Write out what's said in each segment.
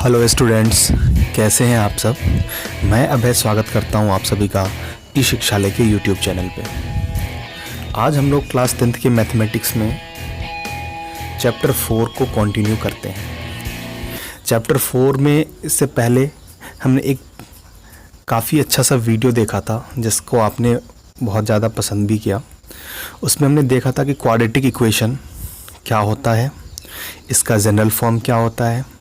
Hello students, कैसे हैं आप सब। मैं अभय स्वागत करता हूं आप सभी का ई शिक्षालय के यूट्यूब चैनल पे। आज हम लोग क्लास 10th के मैथमेटिक्स में चैप्टर 4 को कंटिन्यू करते हैं। चैप्टर 4 में इससे पहले हमने एक काफ़ी अच्छा सा वीडियो देखा था जिसको आपने बहुत ज़्यादा पसंद भी किया। उसमें हमने देखा था कि क्वाड्रेटिक इक्वेशन क्या होता है, इसका जनरल फॉर्म क्या होता है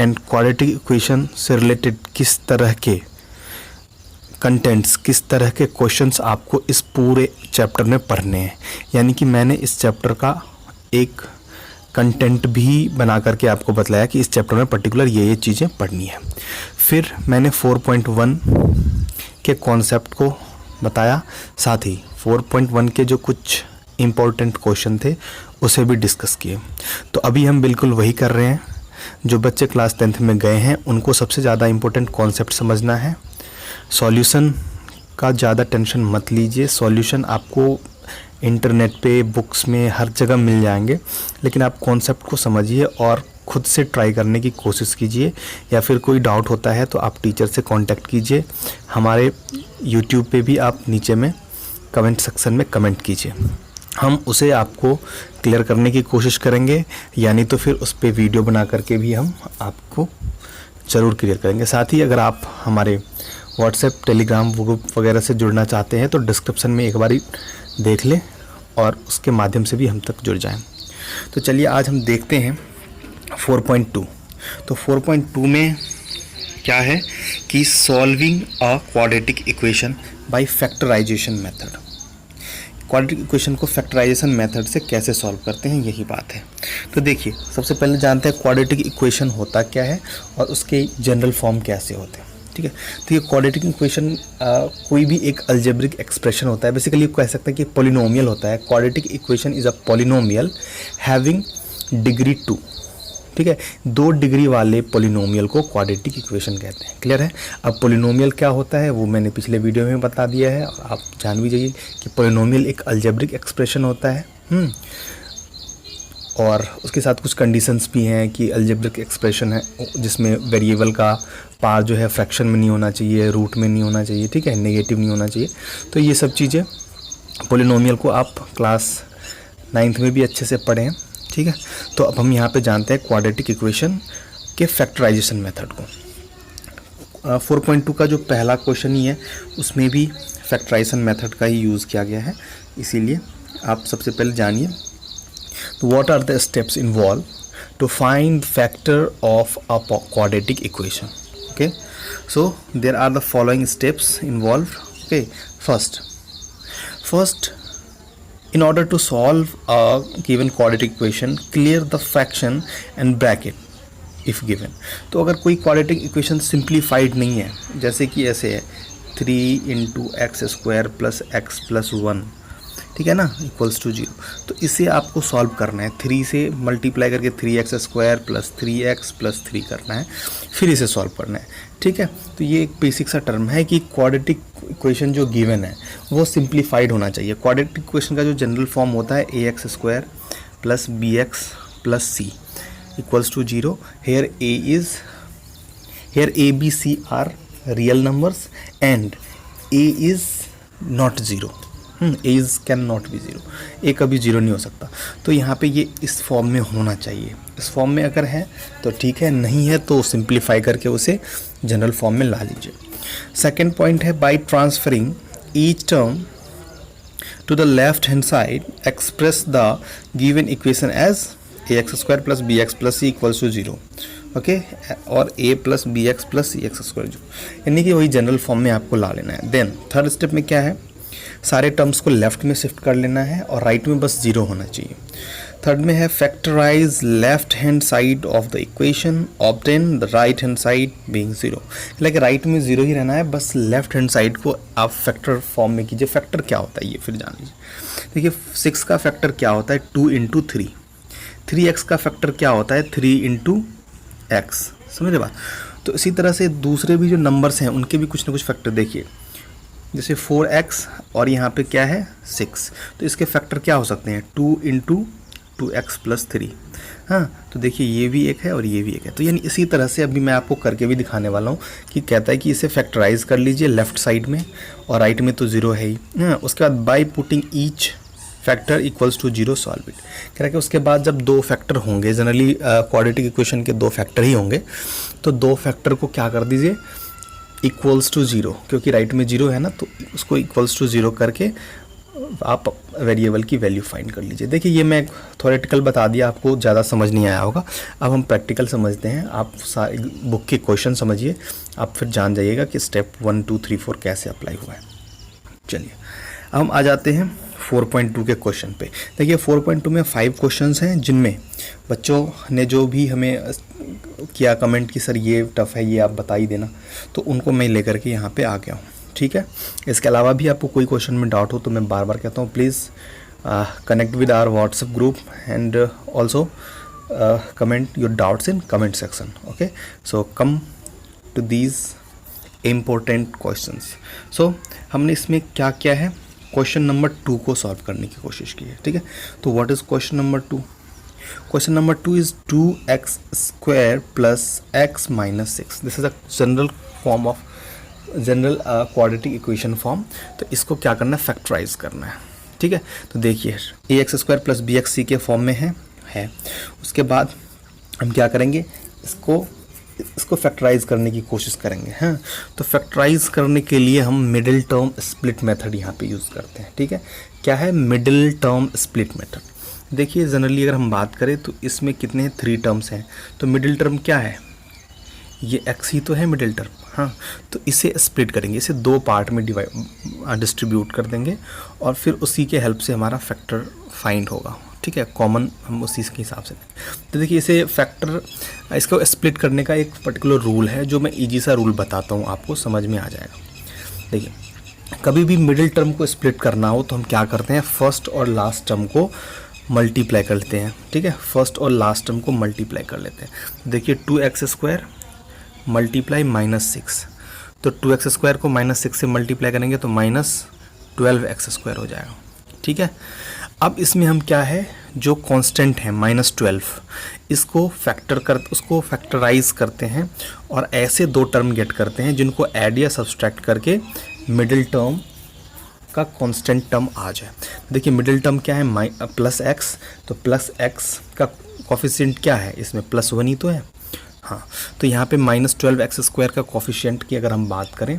एंड क्वाड्रेटिक इक्वेशन से रिलेटेड किस तरह के कंटेंट्स, किस तरह के क्वेश्चंस आपको इस पूरे चैप्टर में पढ़ने हैं। यानी कि मैंने इस चैप्टर का एक कंटेंट भी बना करके आपको बतलाया कि इस चैप्टर में पर्टिकुलर ये चीज़ें पढ़नी है। फिर मैंने 4.1 के कॉन्सेप्ट को बताया, साथ ही 4.1 के जो कुछ इम्पोर्टेंट क्वेश्चन थे उसे भी डिस्कस किए। तो अभी हम बिल्कुल वही कर रहे हैं। जो बच्चे क्लास 10th में गए हैं उनको सबसे ज़्यादा इम्पोर्टेंट कॉन्सेप्ट समझना है। सॉल्यूशन का ज़्यादा टेंशन मत लीजिए, सॉल्यूशन आपको इंटरनेट पे, बुक्स में, हर जगह मिल जाएंगे, लेकिन आप कॉन्सेप्ट को समझिए और ख़ुद से ट्राई करने की कोशिश कीजिए। या फिर कोई डाउट होता है तो आप टीचर से कांटेक्ट कीजिए। हमारे यूट्यूब पे भी आप नीचे में कमेंट सेक्शन में कमेंट कीजिए, हम उसे आपको क्लियर करने की कोशिश करेंगे, यानी तो फिर उस पर वीडियो बना करके भी हम आपको ज़रूर क्लियर करेंगे। साथ ही अगर आप हमारे व्हाट्सएप, टेलीग्राम ग्रुप वगैरह से जुड़ना चाहते हैं तो डिस्क्रिप्शन में एक बारी देख लें और उसके माध्यम से भी हम तक जुड़ जाएं। तो चलिए आज हम देखते हैं 4.2। तो 4.2 में क्या है कि solving a quadratic equation by factorisation method. Quadratic equation को फैक्टराइजेशन मेथड से कैसे सॉल्व करते हैं, यही बात है। तो देखिए, सबसे पहले जानते हैं क्वाड्रेटिक इक्वेशन होता क्या है और उसके जनरल फॉर्म कैसे होते हैं। ठीक है, तो ये क्वाड्रेटिक इक्वेशन कोई भी एक अलजेब्रिक एक्सप्रेशन होता है। बेसिकली कह सकते हैं कि पॉलिनोमियल होता है। Quadratic equation is a polynomial having degree 2। ठीक है, 2 डिग्री वाले पॉलिनोमियल को क्वाड्रेटिक इक्वेशन कहते हैं। क्लियर है। अब पॉलिनोमियल क्या होता है वो मैंने पिछले वीडियो में बता दिया है, आप जान भी जाइए कि पॉलिनोमियल एक अलजेब्रिक एक्सप्रेशन होता है। और उसके साथ कुछ कंडीशंस भी हैं कि अलजेब्रिक एक्सप्रेशन है जिसमें वेरिएबल का पार जो है फ्रैक्शन में नहीं होना चाहिए, रूट में नहीं होना चाहिए, ठीक है, नेगेटिव नहीं होना चाहिए। तो ये सब चीज़ें पॉलिनोमियल को आप क्लास 9th में भी अच्छे से पढ़े हैं। ठीक है, तो अब हम यहाँ पे जानते हैं क्वाड्रेटिक इक्वेशन के फैक्टराइजेशन मेथड को। 4.2 का जो पहला क्वेश्चन ही है उसमें भी फैक्टराइजेशन मेथड का ही यूज़ किया गया है, इसीलिए आप सबसे पहले जानिए। तो what are the steps involve to find factor of a quadratic equation. Okay, so there are the following steps involve. Okay, first in order to solve a given quadratic equation, clear the fraction and bracket if given। तो अगर कोई quadratic equation simplified नहीं है, जैसे कि ऐसे है 3 × x² + x + 1, ठीक है ना, इक्वल्स टू 0, तो इसे आपको सॉल्व करना है। 3 से मल्टीप्लाई करके 3x² + 3x + 3 करना है, फिर इसे सॉल्व करना है। ठीक है, तो ये एक बेसिक सा टर्म है कि क्वाड्रेटिक इक्वेशन जो गिवन है वो सिंप्लीफाइड होना चाहिए। क्वाड्रेटिक इक्वेशन का जो जनरल फॉर्म होता है ax² + bx + c = 0। Here a b c are real numbers and a is not 0। a can not be 0, ए कभी 0 नहीं हो सकता। तो यहाँ पे ये इस फॉर्म में होना चाहिए। इस फॉर्म में अगर है तो ठीक है, नहीं है तो सिंप्लीफाई करके उसे जनरल फॉर्म में ला लीजिए। सेकेंड पॉइंट है by transferring each term to the left hand side express the given equation as ax² + bx + c = 0। Okay, और a + bx + cx², यानी कि वही जनरल फॉर्म में आपको ला लेना है। देन थर्ड स्टेप में क्या है, सारे टर्म्स को लेफ्ट में शिफ्ट कर लेना है और राइट में बस 0 होना चाहिए। थर्ड में है factorise left hand side of the equation, obtain the right hand side being 0। Like right में 0 ही रहना है, बस लेफ्ट हैंड साइड को आप फैक्टर फॉर्म में कीजिए। फैक्टर क्या होता है ये फिर जान लीजिए। देखिए, 6 का फैक्टर क्या होता है, 2 × 3। 3x का फैक्टर क्या होता है, 3 × x। समझ रहे बात। तो इसी तरह से दूसरे भी जो नंबर्स हैं उनके भी कुछ ना कुछ फैक्टर देखिए, जैसे 4x और यहाँ पे क्या है 6, तो इसके फैक्टर क्या हो सकते हैं, 2 × 2x+3। हाँ, तो देखिए ये भी एक है और ये भी एक है। तो यानी इसी तरह से अभी मैं आपको करके भी दिखाने वाला हूँ कि कहता है कि इसे फैक्टराइज कर लीजिए लेफ्ट साइड में, और राइट में तो 0 है ही। हाँ, उसके बाद by putting each factor equals to 0 solve it. कह रहा है कि उसके बाद जब दो फैक्टर होंगे, जनरली क्वाड्रेटिक इक्वेशन के दो फैक्टर ही होंगे, तो दो फैक्टर को क्या कर दीजिए, इक्वल्स टू 0, क्योंकि राइट में 0 है ना, तो उसको इक्वल्स टू 0 करके आप वेरिएबल की वैल्यू फाइंड कर लीजिए। देखिए ये मैं थ्योरेटिकल बता दिया, आपको ज़्यादा समझ नहीं आया होगा। अब हम प्रैक्टिकल समझते हैं। आप सारे बुक के क्वेश्चन समझिए, आप फिर जान जाइएगा कि स्टेप 1 2 3 4 कैसे अप्लाई हुआ है। चलिए अब हम आ जाते हैं 4.2 के क्वेश्चन पे। देखिए 4.2 में 5 क्वेश्चंस हैं, जिनमें बच्चों ने जो भी हमें किया कमेंट कि सर ये टफ़ है, ये आप बता ही देना, तो उनको मैं लेकर के यहाँ पे आ गया हूँ। ठीक है, इसके अलावा भी आपको कोई क्वेश्चन में डाउट हो तो मैं बार बार कहता हूँ, please connect with our WhatsApp group and also comment your doubts in comment section. Okay, so come to these important questions. So हमने इसमें क्या किया है, क्वेश्चन नंबर 2 को सॉल्व करने की कोशिश की है। ठीक है, तो what is question number 2? Question number 2 is 2x² + x - 6। This is a general form of general quadratic equation form. तो इसको क्या करना है, फैक्टराइज करना है। ठीक है, तो देखिए ax² + bxc के फॉर्म में है। उसके बाद हम क्या करेंगे, इसको फैक्टराइज करने की कोशिश करेंगे। हाँ, तो फैक्टराइज करने के लिए हम मिडिल टर्म स्प्लिट मेथड यहाँ पे यूज़ करते हैं। ठीक है, क्या है मिडिल टर्म स्प्लिट मेथड? देखिए जनरली अगर हम बात करें तो इसमें कितने हैं, 3 टर्म्स हैं। तो मिडिल टर्म क्या है, ये x ही तो है मिडिल टर्म। हाँ, तो इसे स्प्लिट करेंगे, इसे 2 पार्ट में डिस्ट्रीब्यूट कर देंगे, और फिर उसी के हेल्प से हमारा फैक्टर फाइंड होगा। ठीक है, कॉमन हम उसी के हिसाब से। तो देखिए इसे फैक्टर इसको स्प्लिट करने का एक पर्टिकुलर रूल है, जो मैं इजी सा रूल बताता हूँ, आपको समझ में आ जाएगा। देखिए कभी भी मिडिल टर्म को स्प्लिट करना हो तो हम क्या करते हैं, फर्स्ट और लास्ट टर्म को मल्टीप्लाई कर लेते हैं। ठीक है, फर्स्ट और लास्ट टर्म को मल्टीप्लाई कर लेते हैं। देखिए 2x² मल्टीप्लाई -6, तो 2x² को -6 से मल्टीप्लाई करेंगे तो -12x² हो जाएगा। ठीक है, अब इसमें हम क्या है, जो कांस्टेंट है -12, उसको फैक्टराइज करते हैं, और ऐसे 2 टर्म गेट करते हैं जिनको ऐड या सब्सट्रैक्ट करके मिडिल टर्म का कांस्टेंट टर्म आ जाए। देखिए मिडिल टर्म क्या है, +x, तो +x का कोफिशिएंट क्या है, इसमें +1 ही तो है। हाँ, तो यहाँ पे -12x² का कोफिशिएंट की अगर हम बात करें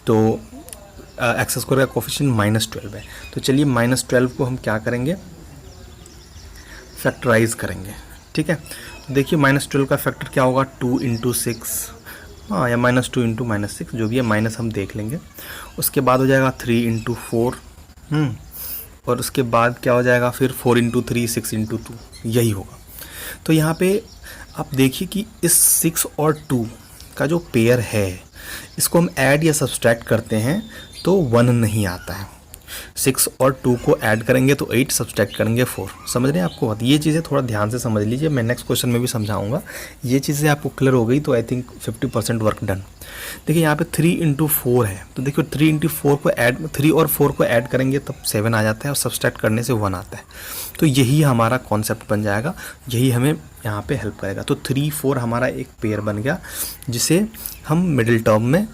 तो x² का कोफिशिएंट -12 है। तो चलिए -12 को हम क्या करेंगे, फैक्टराइज करेंगे। ठीक है, तो देखिए -12 का फैक्टर क्या होगा, 2 × 6, हाँ, या -2 × -6 जो भी है, माइनस हम देख लेंगे। उसके बाद हो जाएगा 3 × 4, और उसके बाद क्या हो जाएगा फिर 4 × 3 6 × 2, यही होगा। तो यहाँ पे आप देखिए कि इस 6 और 2 का जो पेयर है, इसको हम ऐड या सब्सट्रैक्ट करते हैं तो 1 नहीं आता है। 6 और 2 को ऐड करेंगे तो 8, सब्सट्रैक्ट करेंगे 4। समझ रहे हैं आपको बात? ये चीज़ें थोड़ा ध्यान से समझ लीजिए, मैं नेक्स्ट क्वेश्चन में भी समझाऊंगा। ये चीज़ें आपको क्लियर हो गई तो आई थिंक 50% वर्क डन। देखिए यहाँ पे 3 × 4 है, तो देखिए 3 × 4 को ऐड 3 और 4 को ऐड करेंगे तब 7 आ जाता है, और सब्सट्रैक्ट करने से 1 आता है। तो यही हमारा कॉन्सेप्ट बन जाएगा, यही हमें यहाँ पे हेल्प करेगा। तो 3 4 हमारा एक पेयर बन गया, जिसे हम मिडिल टर्म में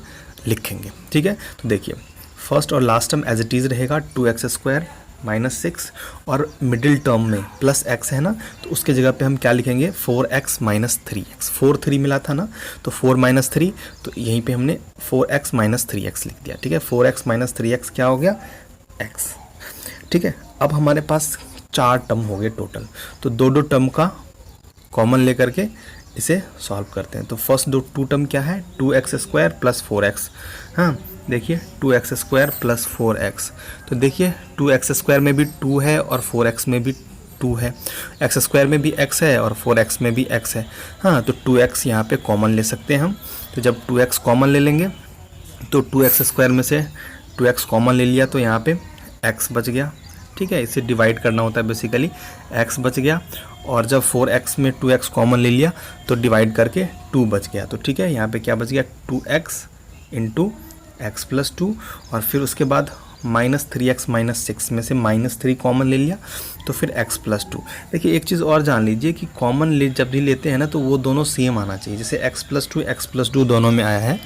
लिखेंगे। ठीक है, तो देखिए फर्स्ट और last term as it is रहेगा 2x² -6, और मिडिल टर्म में +x है ना, तो उसके जगह पे हम क्या लिखेंगे, 4x - 3x। 4 3 मिला था ना, तो 4 - 3, तो यहीं पे हमने 4x - 3x लिख दिया। ठीक है, 4x - 3x क्या हो गया, x। ठीक है, अब हमारे पास 4 टर्म हो गए टोटल, तो 2 टर्म का कॉमन लेकर के इसे सॉल्व करते हैं। तो फर्स्ट 2 टर्म क्या है, 2x² + 4x। हाँ, देखिए 2x² + 4x, तो देखिए 2x² में भी 2 है और 4x में भी 2 है, x² में भी x है और 4x में भी x है। हाँ, तो 2x यहाँ पे कॉमन ले सकते हैं हम। तो जब 2x कॉमन ले लेंगे तो 2x² में से 2x कॉमन ले लिया तो यहाँ पे x बच गया। ठीक है, इसे डिवाइड करना होता है बेसिकली, x बच गया, और जब 4x में 2x कॉमन ले लिया तो डिवाइड करके 2 बच गया। तो ठीक है, यहाँ पे क्या बच गया, 2x × x + 2, और फिर उसके बाद -3x-6 में से -3 कॉमन ले लिया तो फिर x+2। देखिए एक चीज़ और जान लीजिए कि कॉमन जब भी लेते हैं ना तो वो दोनों सेम आना चाहिए। जैसे x+2 दोनों में आया है,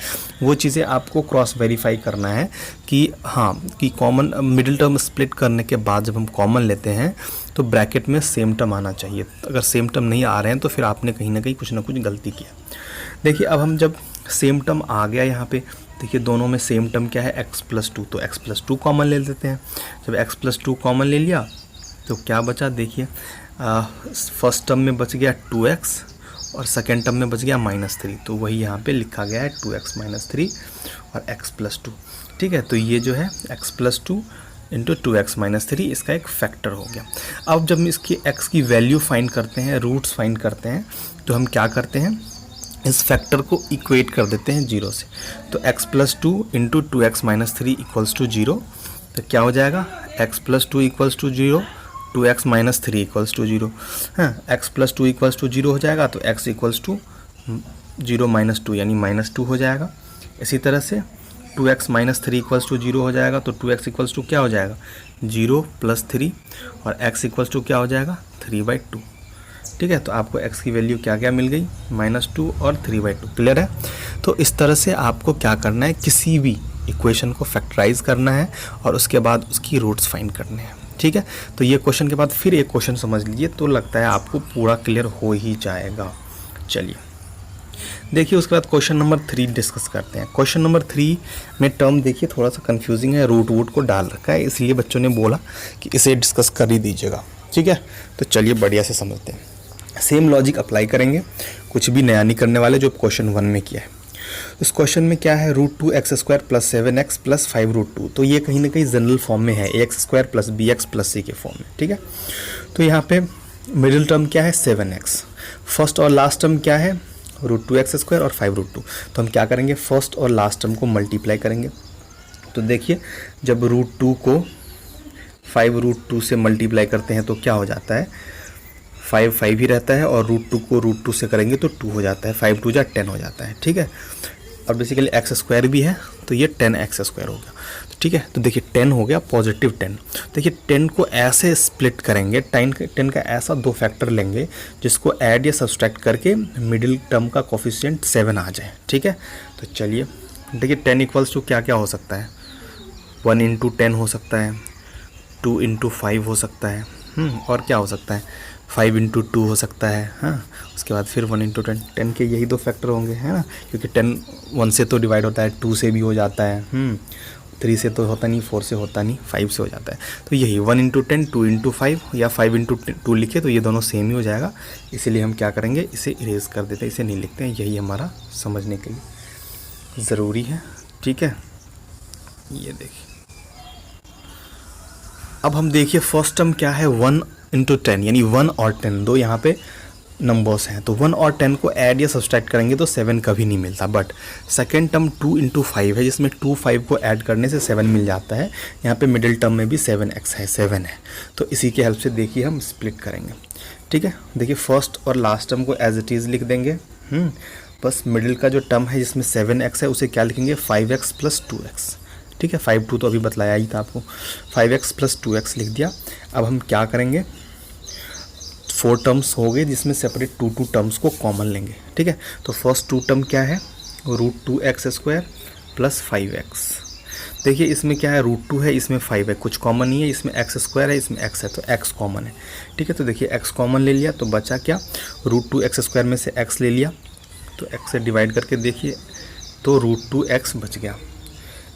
वो चीज़ें आपको क्रॉस वेरीफाई करना है कि हाँ कि कॉमन मिडिल टर्म स्प्लिट करने के बाद जब हम कॉमन लेते हैं तो ब्रैकेट में सेम टर्म आना चाहिए। अगर सेम टर्म नहीं आ रहे हैं तो फिर आपने कहीं ना कहीं कुछ ना कुछ गलती किया। देखिए अब हम जब सेम टर्म आ गया यहाँ पे, देखिए दोनों में सेम टर्म क्या है x+2, तो x+2 कॉमन ले लेते हैं। जब x+2 कॉमन ले लिया तो क्या बचा, देखिए फर्स्ट टर्म में बच गया 2x और सेकेंड टर्म में बच गया -3, तो वही यहाँ पे लिखा गया है 2x - 3 और x+2। ठीक है, तो ये जो है x+2 इंटू 2x - 3 इसका एक फैक्टर हो गया। अब जब हम इसकी x की वैल्यू फाइंड करते हैं, रूट्स फाइंड करते हैं, तो हम क्या करते हैं, इस फैक्टर को इक्वेट कर देते हैं 0 से। तो x+2 into 2x - 3 equals to 0, तो क्या हो जाएगा x+2 equals to 0, 2x - 3 equals to 0। हाँ, x+2 इक्वल्स टू 0 हो जाएगा तो x इक्वल्स टू 0 - 2 यानी -2 हो जाएगा। इसी तरह से 2x - 3 इक्वल्स टू 0 हो जाएगा तो 2x इक्वल्स टू क्या हो जाएगा 0 + 3 और x इक्वल्स टू क्या हो जाएगा 3/2। ठीक है, तो आपको x की वैल्यू क्या क्या मिल गई -2 और 3/2। क्लियर है। तो इस तरह से आपको क्या करना है, किसी भी इक्वेशन को फैक्टराइज करना है और उसके बाद उसकी रूट्स फाइंड करने हैं। ठीक है, तो ये क्वेश्चन के बाद फिर एक क्वेश्चन समझ लीजिए तो लगता है आपको पूरा क्लियर हो ही जाएगा। चलिए देखिए उसके बाद क्वेश्चन नंबर 3 डिस्कस करते हैं। क्वेश्चन नंबर 3 में टर्म देखिए थोड़ा सा कंफ्यूजिंग है, रूट वूट को डाल रखा है, इसलिए बच्चों ने बोला कि इसे डिस्कस कर ही दीजिएगा। ठीक है, तो चलिए बढ़िया से समझते हैं। सेम लॉजिक अप्लाई करेंगे, कुछ भी नया नहीं करने वाले जो क्वेश्चन 1 में किया है। इस क्वेश्चन में क्या है, √2x² + 7x + 5√2, तो ये कहीं ना कहीं जनरल फॉर्म में है, ax² + bx + c के फॉर्म में। ठीक है, तो यहाँ पे मिडिल टर्म क्या है 7x, फर्स्ट और लास्ट टर्म क्या है √2x² और 5√2। तो हम क्या करेंगे, फर्स्ट और लास्ट टर्म को मल्टीप्लाई करेंगे। तो देखिए जब √2 को 5√2 से मल्टीप्लाई करते हैं तो क्या हो जाता है, 5 ही रहता है और √2 को √2 से करेंगे तो 2 हो जाता है, 5 2 जा 10 हो जाता है। ठीक है, और बेसिकली x² भी है तो ये 10x² हो गया। ठीक है, तो देखिए 10 हो गया पॉजिटिव 10। देखिए 10 को ऐसे स्प्लिट करेंगे, 10 का ऐसा 2 फैक्टर लेंगे जिसको ऐड या सब्सट्रैक्ट करके मिडिल टर्म का कोफिशिएंट 7 आ जाए। ठीक है, तो चलिए देखिए 10 इक्वल्स टू क्या क्या हो सकता है, 1 × 10 हो सकता है, 2 × 5 हो सकता है, और क्या हो सकता है 5 × 2 हो सकता है। हाँ, उसके बाद फिर 1 × 10, 10 के यही 2 फैक्टर होंगे, है ना, क्योंकि 10 1 से तो डिवाइड होता है, 2 से भी हो जाता है, 3 से तो होता नहीं, 4 से होता नहीं, 5 से हो जाता है। तो यही 1 × 10, 2 × 5 या 5 × 2 लिखे तो ये दोनों सेम ही हो जाएगा। इसीलिए हम क्या करेंगे, इसे इरेज कर देते हैं, इसे नहीं लिखते हैं, यही हमारा समझने के लिए ज़रूरी है। ठीक है, ये देखिए अब हम देखिए फर्स्ट टर्म क्या है 1 × 10 यानी 1 और 10 दो यहाँ पे नंबर्स हैं, तो 1 और 10 को ऐड या सब्सट्रैक्ट करेंगे तो 7 कभी नहीं मिलता। बट सेकेंड टर्म 2 × 5 है जिसमें 2 5 को ऐड करने से 7 मिल जाता है। यहाँ पे मिडिल टर्म में भी 7x है, 7 है, तो इसी के हेल्प से देखिए हम स्प्लिट करेंगे। ठीक है, देखिए फर्स्ट और लास्ट टर्म को एज इट इज़ लिख देंगे। बस मिडिल का जो टर्म है जिसमें 7x है उसे क्या लिखेंगे 5x + 2x। ठीक है, 5 2 तो अभी बतलाया ही था आपको, 5x + 2x लिख दिया। अब हम क्या करेंगे, 4 टर्म्स हो गए जिसमें सेपरेट 2 टर्म्स को कॉमन लेंगे। ठीक है, तो फर्स्ट 2 टर्म क्या है √2x² + 5x। देखिए इसमें क्या है √2 है, इसमें 5 है, कुछ कॉमन नहीं है, इसमें x² है, इसमें x है, तो x कॉमन है। ठीक है, तो देखिए x कॉमन ले लिया तो बचा क्या, √2x² में से x ले लिया तो x से डिवाइड करके देखिए तो √2x बच गया।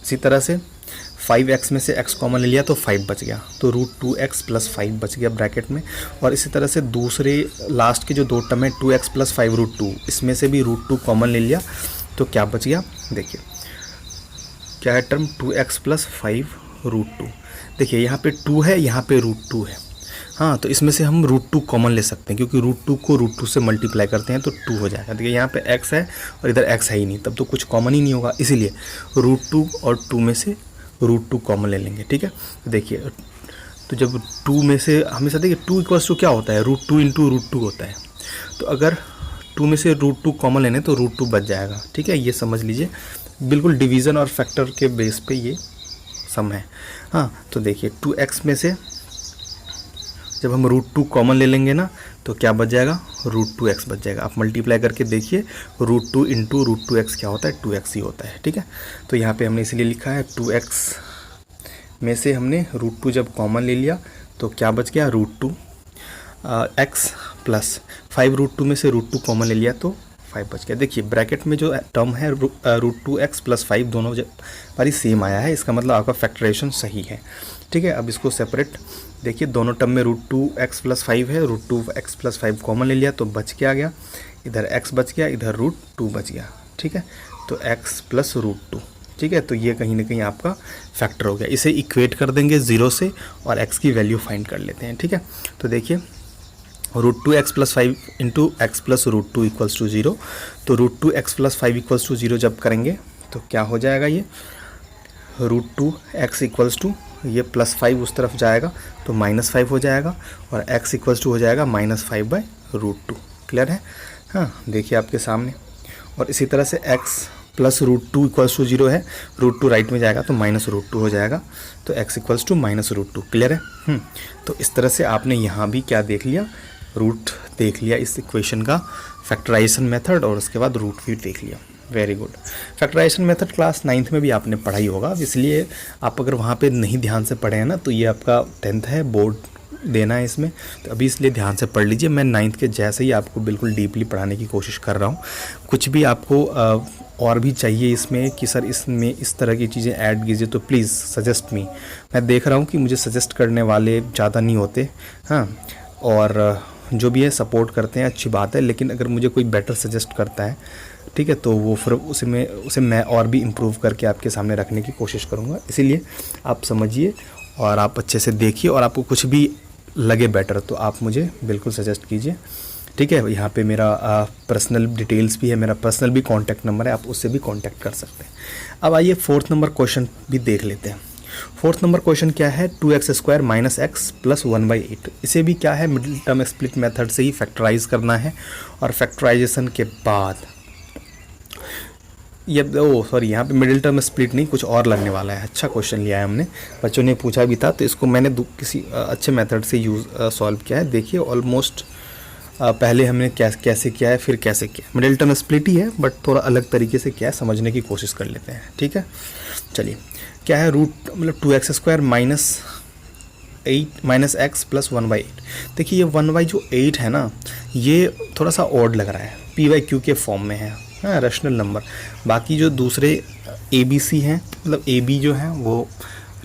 इसी तरह से 5x में से x कॉमन ले लिया तो 5 बच गया, तो √2x + 5 बच गया ब्रैकेट में। और इसी तरह से दूसरे लास्ट के जो 2 टर्म है 2x + 5√2, इसमें से भी √2 कॉमन ले लिया तो क्या बच गया, देखिए क्या है टर्म 2x + 5√2। देखिए यहाँ पे 2 है, यहाँ पे √2 है। हाँ, तो इसमें से हम √2 कॉमन ले सकते हैं क्योंकि √2 को √2 से मल्टीप्लाई करते हैं तो 2 हो जाएगा। देखिए यहाँ पे x है और इधर x है ही नहीं, तब तो कुछ कॉमन ही नहीं होगा, इसीलिए √2 और 2 में से √2 कॉमन ले लेंगे। ठीक है, तो देखिए तो जब 2 में से हमेशा देखिए 2 इक्वल्स टू क्या होता है √2 × √2 होता है, तो अगर 2 में से √2 कॉमन लेने तो √2 बच जाएगा। ठीक है, ये समझ लीजिए, बिल्कुल डिवीज़न और फैक्टर के बेस पे ये सम है। हाँ, तो देखिए 2x में से जब हम √2 कॉमन ले लेंगे ना तो क्या बच जाएगा, √2x बच जाएगा। आप मल्टीप्लाई करके देखिए, √2 इंटू √2x क्या होता है, 2x ही होता है। ठीक है, तो यहाँ पे हमने इसलिए लिखा है 2x में से हमने √2 जब कॉमन ले लिया तो क्या बच गया, √2 x प्लस 5 √2 में से √2 कॉमन ले लिया तो 5 बच गया। देखिए ब्रैकेट में जो टर्म है √2x प्लस 5 दोनों बारी सेम आया है, इसका मतलब आपका फैक्टराइजेशन सही है। ठीक है, अब इसको सेपरेट देखिए, दोनों टर्म में √2x प्लस 5 है, √2x प्लस 5 कॉमन ले लिया तो बच के आ गया, इधर x बच गया, इधर √2 बच गया। ठीक है, तो x प्लस √2। ठीक है, तो ये कहीं ना कहीं आपका फैक्टर हो गया। इसे इक्वेट कर देंगे 0 से और x की वैल्यू फाइंड कर लेते हैं। ठीक है, तो देखिए √2x plus 5 into x plus √2 equals to 0, तो √2x प्लस 5 इक्वल्स टू 0 जब करेंगे तो क्या हो जाएगा, ये √2x इक्वल्स टू ये प्लस 5 उस तरफ जाएगा तो -5 हो जाएगा और x इक्वल्स टू हो जाएगा -5/√2। क्लियर है? हाँ, देखिए आपके सामने। और इसी तरह से x प्लस √2 इक्वल्स टू 0 है, √2 राइट में जाएगा तो -√2 हो जाएगा, तो x इक्वल्स टू -√2। क्लियर है? तो इस तरह से आपने यहाँ भी क्या देख लिया, रूट देख लिया इस इक्वेशन का, फैक्टराइजेशन मेथड, और उसके बाद रूट भी देख लिया। Very good. Factorisation method class 9th में भी आपने पढ़ाई होगा, इसलिए आप अगर वहाँ पे नहीं ध्यान से पढ़े हैं ना तो ये आपका 10th है, बोर्ड देना है इसमें, तो अभी इसलिए ध्यान से पढ़ लीजिए। मैं 9th के जैसे ही आपको बिल्कुल डीपली पढ़ाने की कोशिश कर रहा हूँ। कुछ भी आपको और भी चाहिए इसमें कि सर इसमें इस तरह की चीज़ें ऐड कीजिए तो प्लीज़ सजेस्ट मी। मैं देख रहा हूँ कि मुझे सजेस्ट करने वाले ज़्यादा नहीं होते, हाँ, और जो भी है सपोर्ट करते हैं, अच्छी बात है, लेकिन अगर मुझे कोई बेटर सजेस्ट करता है, ठीक है, तो वो फिर उसे मैं और भी इम्प्रूव करके आपके सामने रखने की कोशिश करूँगा। इसीलिए आप समझिए और आप अच्छे से देखिए, और आपको कुछ भी लगे बेटर तो आप मुझे बिल्कुल सजेस्ट कीजिए। ठीक है, यहाँ पे मेरा पर्सनल डिटेल्स भी है, मेरा पर्सनल भी कॉन्टैक्ट नंबर है, आप उससे भी कॉन्टैक्ट कर सकते हैं। अब आइए 4th नंबर क्वेश्चन भी देख लेते हैं। 4th नंबर क्वेश्चन क्या है, 2x² माइनस एक्स प्लस 1/8। इसे भी क्या है, मिडिल टर्म स्प्लिट मेथड से ही फैक्टराइज करना है, और फैक्टराइजेशन के बाद ये यहाँ पे मिडिल टर्म स्प्लिट नहीं, कुछ और लगने वाला है। अच्छा क्वेश्चन लिया है हमने, बच्चों ने पूछा भी था, तो इसको मैंने किसी अच्छे मेथड से सॉल्व किया है। देखिए ऑलमोस्ट पहले हमने कैसे किया है, फिर कैसे किया। मिडिल टर्म स्प्लिट ही है बट थोड़ा अलग तरीके से क्या है समझने की कोशिश कर लेते हैं। ठीक है, चलिए क्या है, रूट मतलब 2x² माइनस एक्स प्लस 1/8। देखिए ये 1 जो 8 है ना, ये थोड़ा सा ऑड लग रहा है, p/q के फॉर्म में है, हाँ, रैशनल नंबर। बाकी जो दूसरे ABC हैं, मतलब AB जो है वो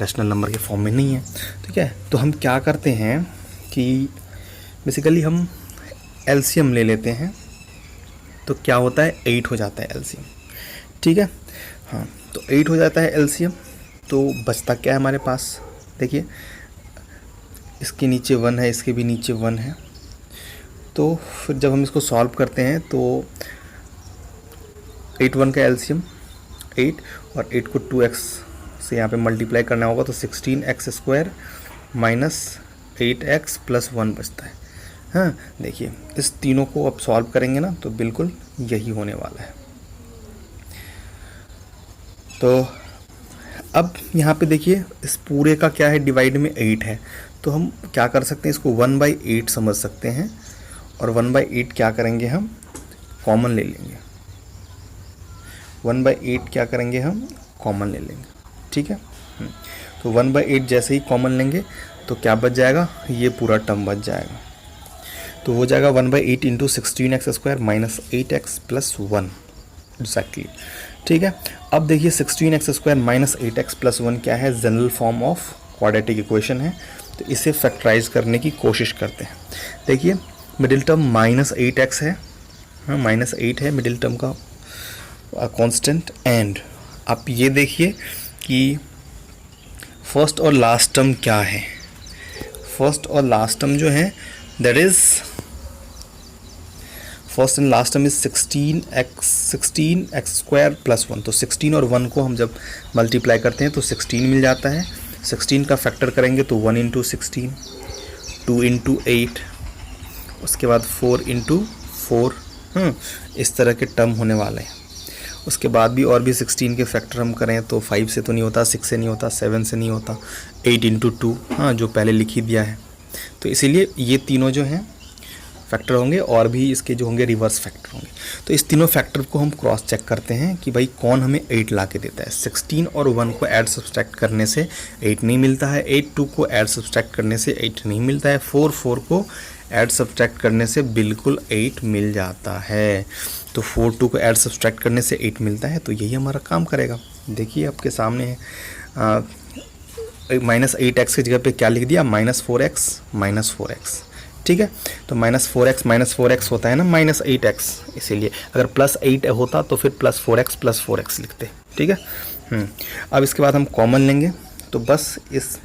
रैशनल नंबर के फॉर्म में नहीं है। ठीक है, तो हम क्या करते हैं कि बेसिकली हम LCM ले लेते हैं, तो क्या होता है, 8 हो जाता है LCM। ठीक है, हाँ, तो 8 हो जाता है LCM, तो बचता क्या है हमारे पास, देखिए इसके नीचे 1 है, इसके भी नीचे 1 है, तो फिर जब हम इसको सॉल्व करते हैं तो 8 1 का LCM 8, और 8 को 2x से यहाँ पे मल्टीप्लाई करना होगा तो 16x² माइनस 8x प्लस 1 बचता है। हाँ, देखिए इस तीनों को अब सॉल्व करेंगे ना तो बिल्कुल यही होने वाला है। तो अब यहाँ पे देखिए इस पूरे का क्या है, डिवाइड में 8 है, तो हम क्या कर सकते हैं, इसको 1/8 समझ सकते हैं, और 1/8 क्या करेंगे, हम कॉमन ले लेंगे। 1/8 क्या करेंगे, हम कॉमन ले लेंगे। ठीक है, तो 1/8 जैसे ही कॉमन लेंगे तो क्या बच जाएगा, ये पूरा टर्म बच जाएगा, तो हो जाएगा 1/8 into 16x² minus 8x plus 1 exactly. ठीक है, अब देखिए 16x² माइनस 8x प्लस 1 क्या है, general form of quadratic equation है, तो इसे फैक्टराइज करने की कोशिश करते हैं। देखिए मिडिल टर्म -8x है, हाँ -8 है मिडिल टर्म का कांस्टेंट, एंड आप ये देखिए कि फर्स्ट और लास्ट टर्म क्या है, फर्स्ट और लास्ट टर्म जो है that is first and last term is 16x² plus 1, तो 16 और 1 को हम जब मल्टीप्लाई करते हैं तो 16 मिल जाता है। 16 का फैक्टर करेंगे तो 1 इंटू 16, 2 इंटू 8, उसके बाद 4 इंटू 4, इस तरह के टर्म होने वाले हैं। उसके बाद भी और भी 16 के फैक्टर हम करें तो 5 से तो नहीं होता, 6 से नहीं होता, 7 से नहीं होता, 8 इंटू 2, हाँ जो पहले लिख ही दिया है। तो इसीलिए ये तीनों जो हैं फैक्टर होंगे और भी इसके जो होंगे रिवर्स फैक्टर होंगे। तो इस तीनों फैक्टर को हम क्रॉस चेक करते हैं कि भाई कौन हमें 8 ला के देता है। 16 और 1 को ऐड सब्सट्रैक्ट करने से 8 नहीं मिलता है, 8 2 को ऐड सब्सट्रैक्ट करने से 8 नहीं मिलता है, 4 4 को ऐड सब्सट्रैक्ट करने से बिल्कुल 8 मिल जाता है। तो 4 2 को ऐड सब्सट्रैक्ट करने से 8 मिलता है, तो यही हमारा काम करेगा। देखिए आपके सामने है -8x की जगह पे क्या लिख दिया, -4x, ठीक है। तो -4x होता है ना -8x, इसीलिए अगर +8 होता तो फिर +4x लिखते, ठीक है। अब इसके बाद हम कॉमन लेंगे, तो बस इस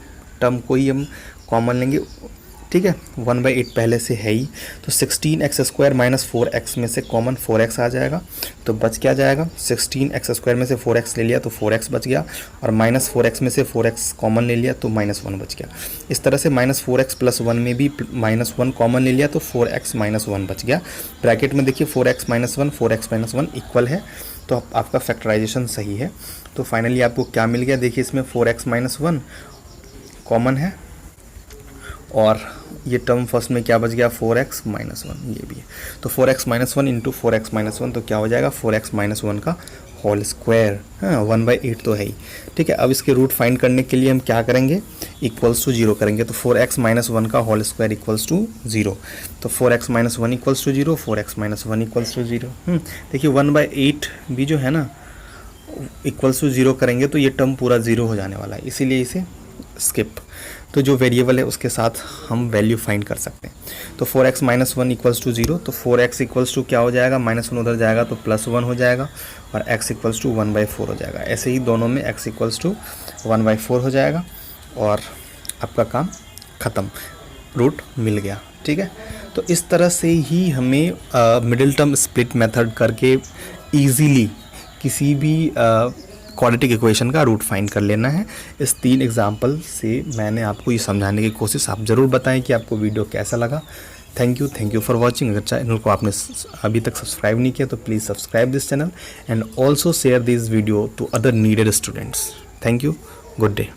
टर्म को ही हम कॉमन लेंगे, ठीक है। 1/8 पहले से है ही, तो 16x² - 4x में से कॉमन 4x आ जाएगा, तो बच क्या जाएगा, 16x² में से 4x ले लिया तो 4x बच गया, और -4x में से 4x कॉमन ले लिया तो -1 बच गया। इस तरह से -4x + 1 में भी -1 कॉमन ले लिया तो 4x - 1 बच गया। ब्रैकेट में देखिए 4x - 1 4x - 1 इक्वल है, तो आपका फैक्टराइजेशन सही है। तो फाइनली आपको क्या मिल गया, देखिए इसमें 4x - 1 कॉमन है, और ये टर्म फर्स्ट में क्या बच गया, 4x - 1 ये भी है। तो 4x - 1 इंटू 4x - 1 तो क्या हो जाएगा, 4x - 1 का होल स्क्वायर, हाँ 1/8 तो है ही, ठीक है। अब इसके रूट फाइंड करने के लिए हम क्या करेंगे, इक्वल्स टू 0 करेंगे, तो 4x - 1 का होल स्क्वायर इक्वल्स टू 0, तो 4x - 1 equals to 0, 4x - 1 equals to 0। देखिए 1/8 भी जो है ना इक्वल्स टू 0 करेंगे तो ये टर्म पूरा 0 हो जाने वाला है, इसीलिए इसे स्किप। तो जो वेरिएबल है उसके साथ हम वैल्यू फाइंड कर सकते हैं। तो 4x - 1 इक्वल्स टू 0, तो 4x इक्वल्स टू क्या हो जाएगा, -1 उधर जाएगा तो +1 हो जाएगा, और x इक्वल्स टू 1/4 हो जाएगा। ऐसे ही दोनों में x इक्वल्स टू 1/4 हो जाएगा, और आपका काम ख़त्म, रूट मिल गया, ठीक है। तो इस तरह से ही हमें मिडिल टर्म स्प्लिट मेथड करके ईजीली किसी भी क्वाड्रेटिक इक्वेशन का रूट फाइंड कर लेना है। इस 3 एग्जाम्पल से मैंने आपको ये समझाने की कोशिश, आप ज़रूर बताएं कि आपको वीडियो कैसा लगा। Thank you for watching. अगर चैनल को आपने अभी तक सब्सक्राइब नहीं किया तो please subscribe this channel and also share this video to other needed students. Thank you, good day.